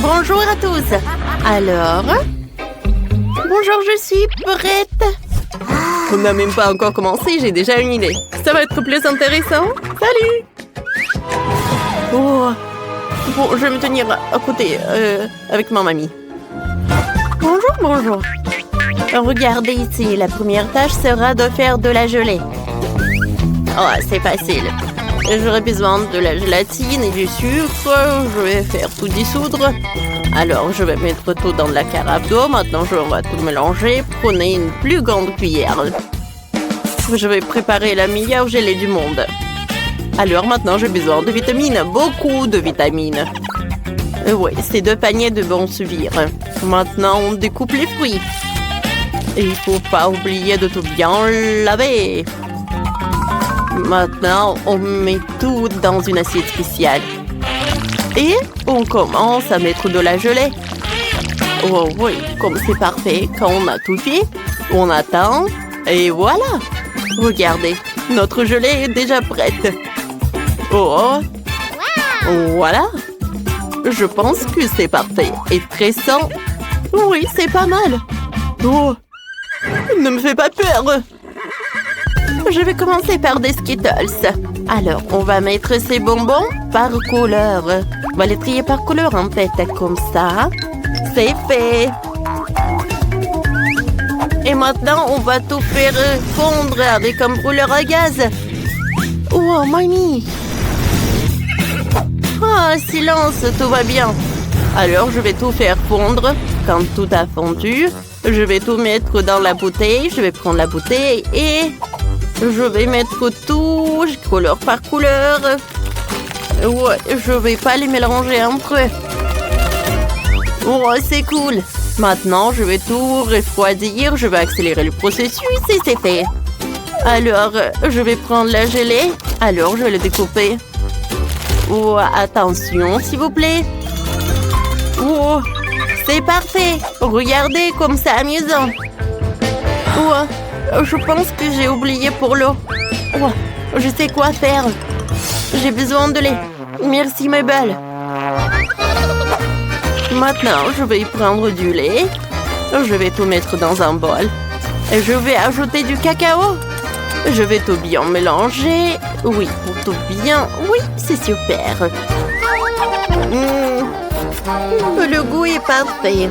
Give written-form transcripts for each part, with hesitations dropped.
Bonjour à tous. Alors? Bonjour, je suis prête. On n'a même pas encore commencé, j'ai déjà une idée. Ça va être plus intéressant. Salut! Oh! Bon, je vais me tenir à côté avec ma mamie. Bonjour, bonjour. Regardez ici, la première tâche sera de faire de la gelée. Oh, c'est facile. J'aurai besoin de la gélatine et du sucre. Je vais faire tout dissoudre. Alors, je vais mettre tout dans la carafe d'eau. Maintenant, on va tout mélanger. Prenez une plus grande cuillère. Je vais préparer la meilleure gelée du monde. Alors, maintenant, j'ai besoin de vitamines. Beaucoup de vitamines. Oui, ces 2 paniers devront suffire. Maintenant, on découpe les fruits. Et il ne faut pas oublier de tout bien laver. Maintenant, on met tout dans une assiette spéciale. Et on commence à mettre de la gelée. Oh oui, comme c'est parfait. Quand on a tout fait, on attend. Et voilà. Regardez, notre gelée est déjà prête. Oh, voilà. Je pense que c'est parfait. Et très sain. Oui, c'est pas mal. Oh, ne me fais pas peur. Je vais commencer par des Skittles. Alors, on va mettre ces bonbons par couleur. On va les trier par couleur, en fait. Comme ça. C'est fait. Et maintenant, on va tout faire fondre avec un brûleur à gaz. Oh, mamie. Ah, silence, tout va bien. Alors, je vais tout faire fondre. Quand tout a fondu, je vais tout mettre dans la bouteille. Je vais prendre la bouteille et je vais mettre tout, couleur par couleur. Ouais, je vais pas les mélanger entre eux. Oh, c'est cool. Maintenant, je vais tout refroidir. Je vais accélérer le processus et c'est fait. Alors, je vais prendre la gelée. Alors, je vais le découper. Oh, attention, s'il vous plaît. Oh, c'est parfait. Regardez comme c'est amusant. Oh, je pense que j'ai oublié pour l'eau. Oh, je sais quoi faire. J'ai besoin de lait. Merci, Mabel. Maintenant, je vais prendre du lait. Je vais tout mettre dans un bol. Et je vais ajouter du cacao. Je vais tout bien mélanger. Oui, pour tout bien. Oui, c'est super. Le goût est parfait.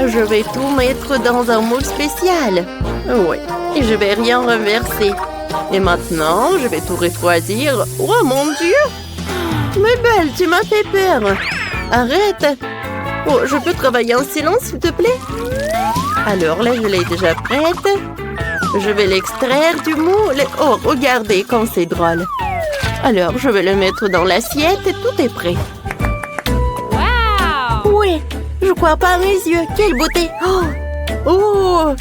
Je vais tout mettre dans un moule spécial. Oui, et je vais rien renverser. Et maintenant, je vais tout refroidir. Oh mon Dieu! Mabel, tu m'as fait peur. Arrête. Oh, je peux travailler en silence, s'il te plaît? Alors, la gelée est déjà prête. Je vais l'extraire du moule. Oh, regardez comme c'est drôle. Alors, je vais le mettre dans l'assiette et tout est prêt. Wow! Oui, je crois pas à mes yeux. Quelle beauté! Oh,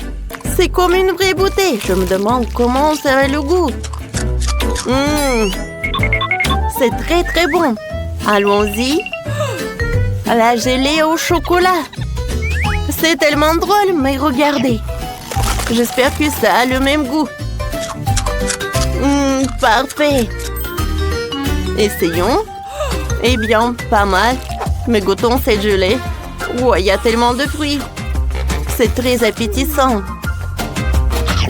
c'est comme une vraie beauté. Je me demande comment serait le goût. C'est très très bon. Allons-y. La gelée au chocolat. C'est tellement drôle, mais regardez. J'espère que ça a le même goût. Parfait. Essayons. Eh bien, pas mal. Mais goûtons cette gelée. Oh, il y a tellement de fruits. C'est très appétissant.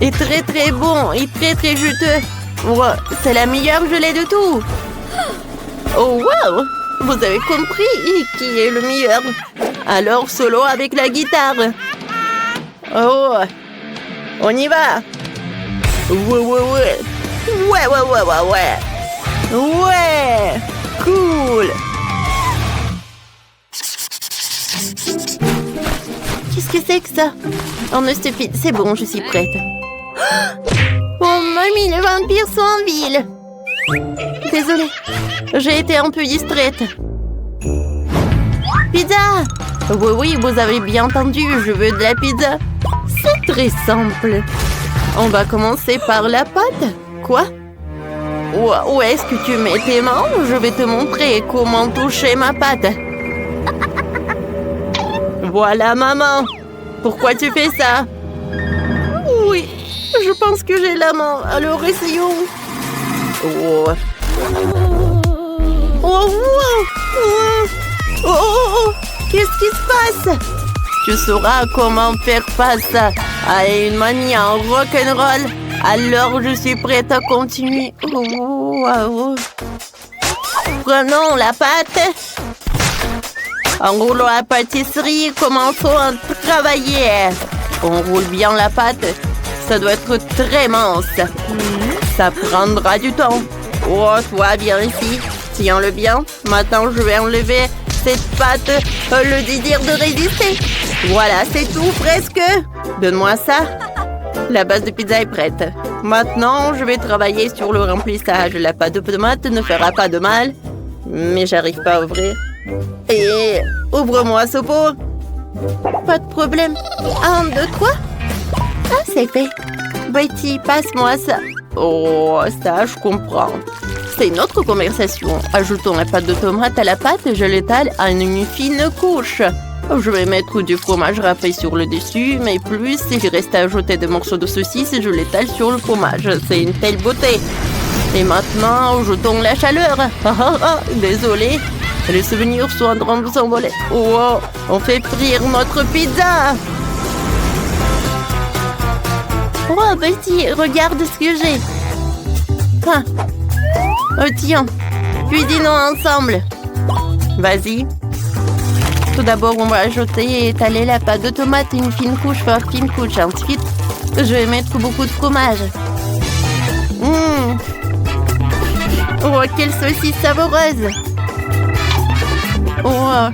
Et très très bon. Et très très juteux. Oh, c'est la meilleure gelée de tout. Oh, wow! Vous avez compris qui est le meilleur. Alors, solo avec la guitare. Oh! On y va! Ouais! Ouais! Cool! Qu'est-ce que c'est que ça? Oh, non, stupide. C'est bon, je suis prête. Oh, mamie, les vampires sont en ville. Désolée. J'ai été un peu distraite. Pizza! Oui, vous avez bien entendu. Je veux de la pizza. C'est très simple. On va commencer par la pâte. Quoi? Où est-ce que tu mets tes mains? Je vais te montrer comment toucher ma pâte. Voilà, maman. Pourquoi tu fais ça? Oui, je pense que j'ai la main. Alors, essayons. Oh. Oh, oh, oh, oh, oh. Qu'est-ce qui se passe? Tu sauras comment faire face à une manie en rock'n'roll. Alors, je suis prête à continuer. Oh, wow. Prenons la pâte. Enroulons la pâtisserie. Commençons à travailler. On roule bien la pâte. Ça doit être très mince. Ça prendra du temps. Oh, toi, viens ici. Tiens-le bien. Maintenant, je vais enlever cette pâte. Le désir de résister. Voilà, c'est tout, presque. Donne-moi ça. La base de pizza est prête. Maintenant, je vais travailler sur le remplissage. La pâte de tomate ne fera pas de mal. Mais j'arrive pas à ouvrir. Et ouvre-moi ce pot. Pas de problème. 1, 2, 3. Ah, c'est fait. Betty, passe-moi ça. Oh, ça, je comprends. C'est une autre conversation. Ajoutons la pâte de tomate à la pâte et je l'étale à une fine couche. Je vais mettre du fromage râpé sur le dessus, mais plus, s'il reste à ajouter des morceaux de saucisse, je l'étale sur le fromage. C'est une telle beauté. Et maintenant, ajoutons la chaleur. Désolé. Les souvenirs sont en train de s'envoler. Oh, on fait frire notre pizza. Oh, Betty, regarde ce que j'ai. Ah. Oh, tiens. Cuisinons ensemble. Vas-y. Tout d'abord, on va ajouter et étaler la pâte de tomate, une fine couche par fine couche. Ensuite, je vais mettre beaucoup de fromage. Oh, quelle saucisse savoureuse! Oh,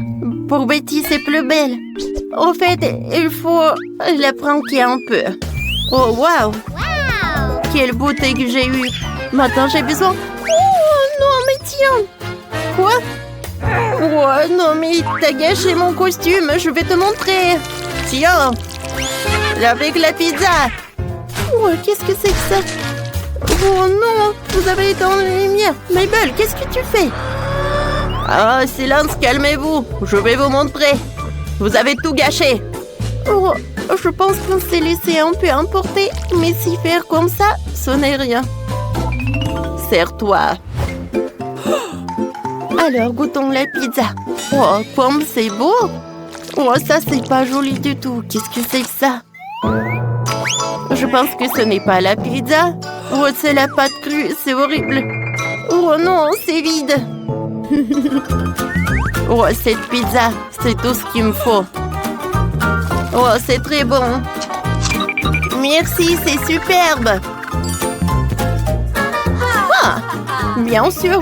pour Betty, c'est plus belle. Au fait, il faut la pranker un peu. Oh, waouh! Quelle beauté que j'ai eue! Maintenant, j'ai besoin... Oh, non, mais tiens! Quoi? Oh, non, mais t'as gâché mon costume. Je vais te montrer. Tiens! Avec la pizza! Oh, qu'est-ce que c'est que ça? Oh non! Vous avez éteint la lumière! Mabel, qu'est-ce que tu fais? Ah, silence, calmez-vous! Je vais vous montrer! Vous avez tout gâché! Oh, je pense qu'on s'est laissé un peu emporter, mais si faire comme ça, ce n'est rien. Serre-toi! Alors, goûtons la pizza. Oh, comme c'est beau! Oh, ça, c'est pas joli du tout. Qu'est-ce que c'est que ça? Je pense que ce n'est pas la pizza. Oh, c'est la pâte crue. C'est horrible. Oh non, c'est vide. Oh, cette pizza, c'est tout ce qu'il me faut. Oh, c'est très bon. Merci, c'est superbe. Ah, bien sûr.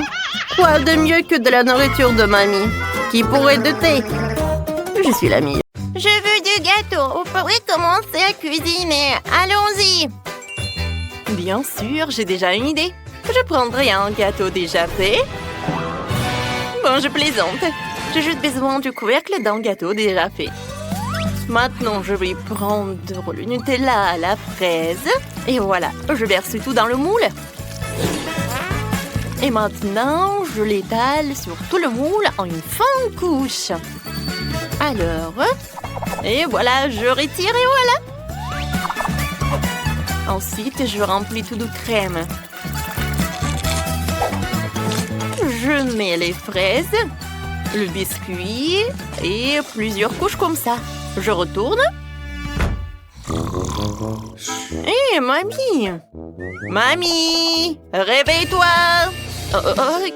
Quoi de mieux que de la nourriture de mamie? Qui pourrait douter? Je suis la meilleure. Je veux du gâteau. Vous pourrez commencer à cuisiner. Allons-y. Bien sûr, j'ai déjà une idée. Je prendrai un gâteau déjà fait. Bon, je plaisante. J'ai juste besoin du couvercle d'un gâteau déjà fait. Maintenant, je vais prendre le Nutella à la fraise. Et voilà, je verse tout dans le moule. Et maintenant, je l'étale sur tout le moule en une fine couche. Alors, et voilà, je retire et voilà. Ensuite, je remplis tout de crème. Je mets les fraises, le biscuit et plusieurs couches comme ça. Je retourne. Hé, mamie! Mamie! Réveille-toi!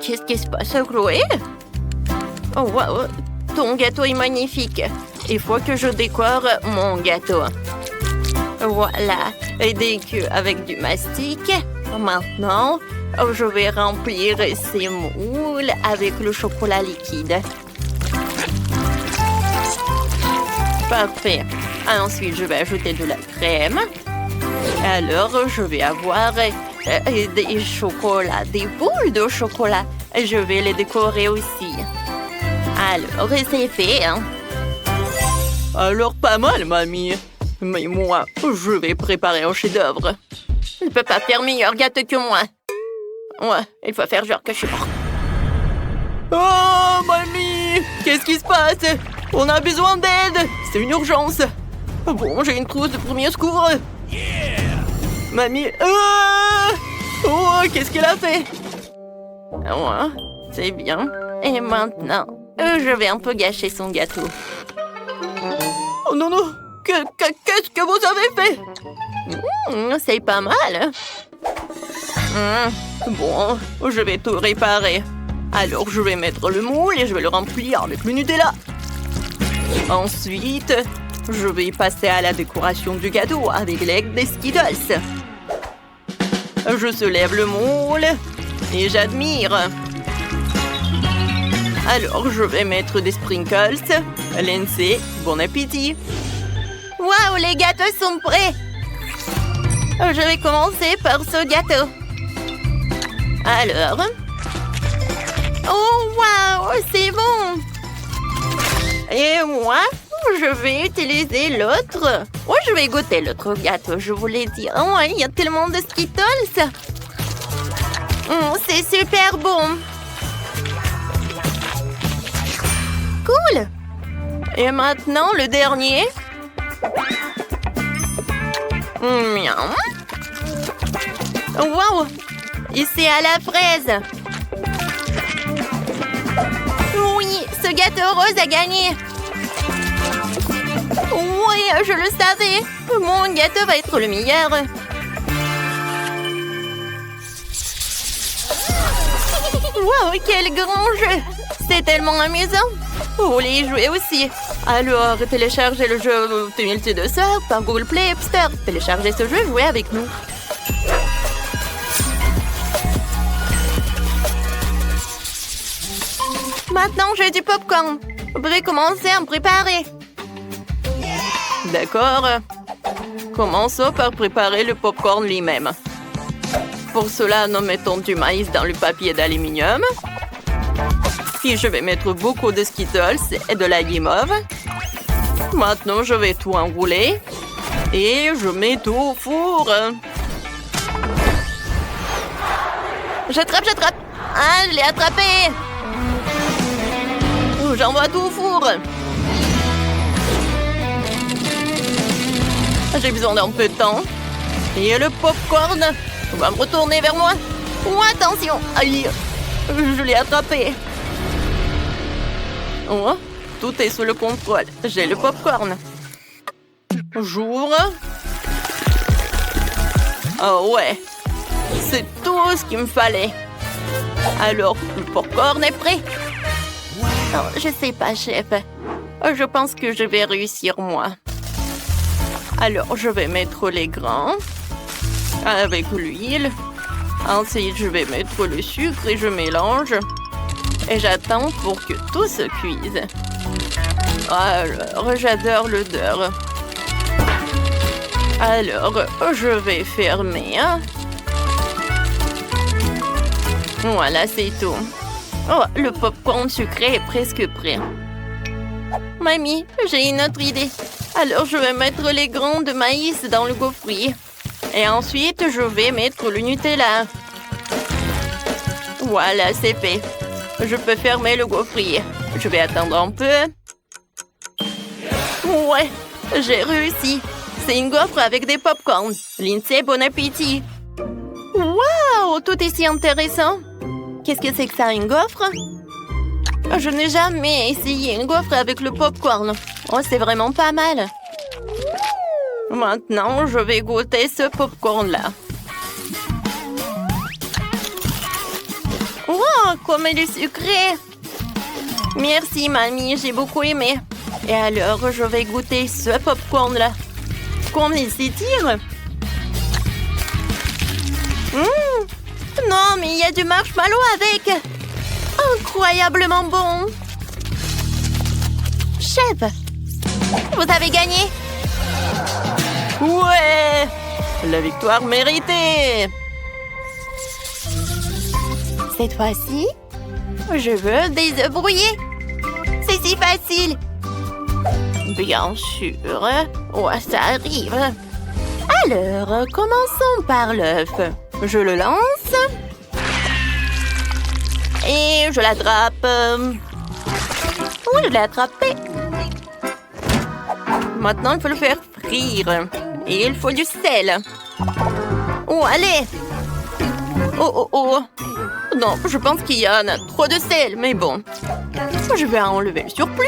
Qu'est-ce qui se passe, Chloé? Oh, wow! Ton gâteau est magnifique. Il faut que je décore mon gâteau. Voilà. Et dès qu'avec du mastic, maintenant, je vais remplir ces moules avec le chocolat liquide. Parfait. Ensuite, je vais ajouter de la crème. Alors, je vais avoir des chocolats, des boules de chocolat. Je vais les décorer aussi. Alors, c'est fait, hein? Alors, pas mal, mamie. Mais moi, je vais préparer un chef-d'œuvre. Tu ne peux pas faire meilleur gâteau que moi. Ouais, il faut faire genre que je suis morte. Oh, mamie! Qu'est-ce qui se passe? On a besoin d'aide! C'est une urgence! Bon, j'ai une trousse de premier secours. Yeah! Mamie... Oh, qu'est-ce qu'elle a fait? Ouais, c'est bien. Et maintenant, Je vais un peu gâcher son gâteau. Oh non, non! Qu'est-ce que vous avez fait? C'est pas mal. Bon, je vais tout réparer. Alors, je vais mettre le moule et je vais le remplir avec le Nutella. Ensuite, je vais passer à la décoration du gâteau avec l'aigle des Skittles. Je soulève le moule et j'admire. Alors, je vais mettre des sprinkles. Lindsay, bon appétit. Waouh, les gâteaux sont prêts. Je vais commencer par ce gâteau. Alors. Oh, waouh, c'est bon. Et moi, je vais utiliser l'autre. Oh, je vais goûter l'autre gâteau, je voulais dire. Oh, il y a tellement de Skittles. C'est super bon. Cool. Et maintenant, le dernier. Miam. Wow. Et c'est à la fraise. Oui, ce gâteau rose a gagné. Oui, je le savais. Mon gâteau va être le meilleur. Wow, quel grand jeu. C'est tellement amusant. Vous voulez y jouer aussi? Alors, téléchargez le jeu Multi2Sœurs par Google Play App Store. Téléchargez ce jeu, jouez avec nous. Maintenant, j'ai du popcorn. Vous pouvez commencer à me préparer. D'accord. Commençons par préparer le popcorn lui-même. Pour cela, nous mettons du maïs dans le papier d'aluminium. Puis, je vais mettre beaucoup de Skittles et de la guimauve. Maintenant, je vais tout enrouler. Et je mets tout au four. J'attrape. Ah, je l'ai attrapé. J'envoie tout au four. J'ai besoin d'un peu de temps. Et le popcorn va me retourner vers moi. Oh, attention. Aïe, je l'ai attrapé. Oh, tout est sous le contrôle. J'ai le popcorn. J'ouvre. Oh ouais. C'est tout ce qu'il me fallait. Alors, le popcorn est prêt. Oh, je sais pas, chef. Je pense que je vais réussir, moi. Alors, je vais mettre les grains avec l'huile. Ensuite, je vais mettre le sucre et je mélange. Et j'attends pour que tout se cuise. Alors, j'adore l'odeur. Alors, je vais fermer. Voilà, c'est tout. Oh, le popcorn sucré est presque prêt. Mamie, j'ai une autre idée. Alors, je vais mettre les grains de maïs dans le gaufrier. Et ensuite, je vais mettre le Nutella. Voilà, c'est fait. Je peux fermer le gaufrier. Je vais attendre un peu. Ouais, j'ai réussi. C'est une gaufre avec des popcorns. Lindsay, bon appétit. Waouh, tout est si intéressant. Qu'est-ce que c'est que ça, une gaufre? Je n'ai jamais essayé une gaufre avec le popcorn. Oh, c'est vraiment pas mal. Maintenant, je vais goûter ce popcorn-là. Wow, comme il est sucré. Merci, mamie, j'ai beaucoup aimé. Et alors, je vais goûter ce popcorn-là. Comme il s'étire. Non, mais il y a du marshmallow avec. Incroyablement bon. Chef, vous avez gagné. Ouais, la victoire méritée. Cette fois-ci, je veux des œufs brouillés. C'est si facile. Bien sûr. Ouais, ça arrive. Alors, commençons par l'œuf. Je le lance. Et je l'attrape. Oui, je l'ai attrapé. Maintenant, il faut le faire frire. Et il faut du sel. Oh, allez. Oh. Non, je pense qu'il y en a trop de sel, mais bon. Je vais enlever le surplus.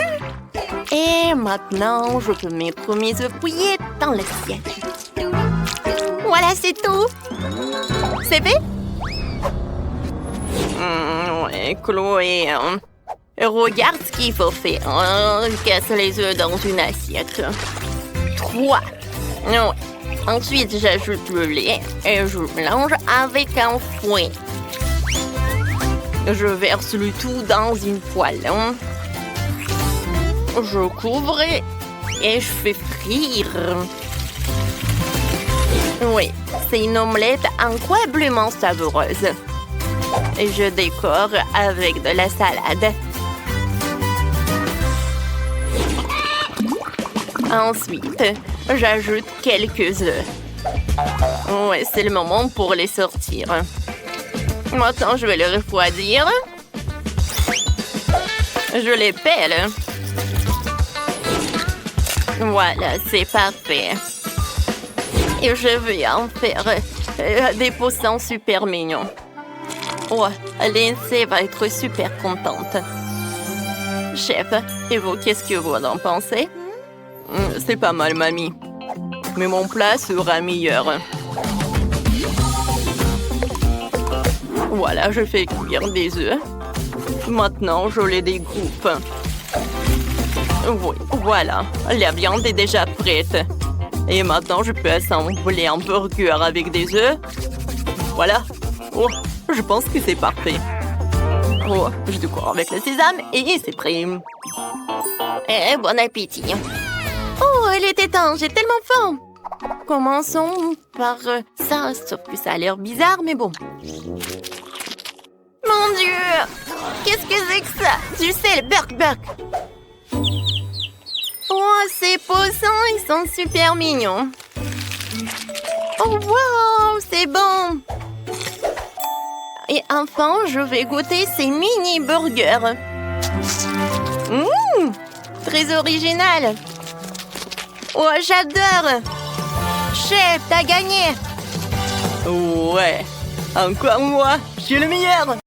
Et maintenant, je peux mettre mes œufs bouillis dans l'assiette. Voilà, c'est tout. C'est fait? Ouais, Chloé. Regarde ce qu'il faut faire. Casse les œufs dans une assiette. 3. Ouais. Ensuite, j'ajoute le lait et je mélange avec un fouet. Je verse le tout dans une poêle. Je couvre et je fais frire. Oui, c'est une omelette incroyablement savoureuse. Et je décore avec de la salade. Ensuite, j'ajoute quelques œufs. Ouais, c'est le moment pour les sortir. Maintenant, je vais les refroidir. Je les pèle. Voilà, c'est parfait. Et je vais en faire des poussins super mignons. Ouais, Lindsay va être super contente. Chef, et vous, qu'est-ce que vous en pensez? C'est pas mal, mamie. Mais mon plat sera meilleur. Voilà, je fais cuire des œufs. Maintenant, je les découpe. Oui, voilà. La viande est déjà prête. Et maintenant, je peux assembler un burger avec des œufs. Voilà. Oh, je pense que c'est parfait. Oh, je décore avec le sésame et c'est prêt. Et bon appétit. Oh, il était temps, j'ai tellement faim. Commençons par ça, sauf que ça a l'air bizarre, mais bon. Mon Dieu! Qu'est-ce que c'est que ça? Tu sais, le burk-burk. Oh, ces poissons, ils sont super mignons. Oh, wow, c'est bon. Et enfin, je vais goûter ces mini-burgers. Très original. Oh, j'adore. Chef, t'as gagné. Ouais, encore moi, je suis le meilleur.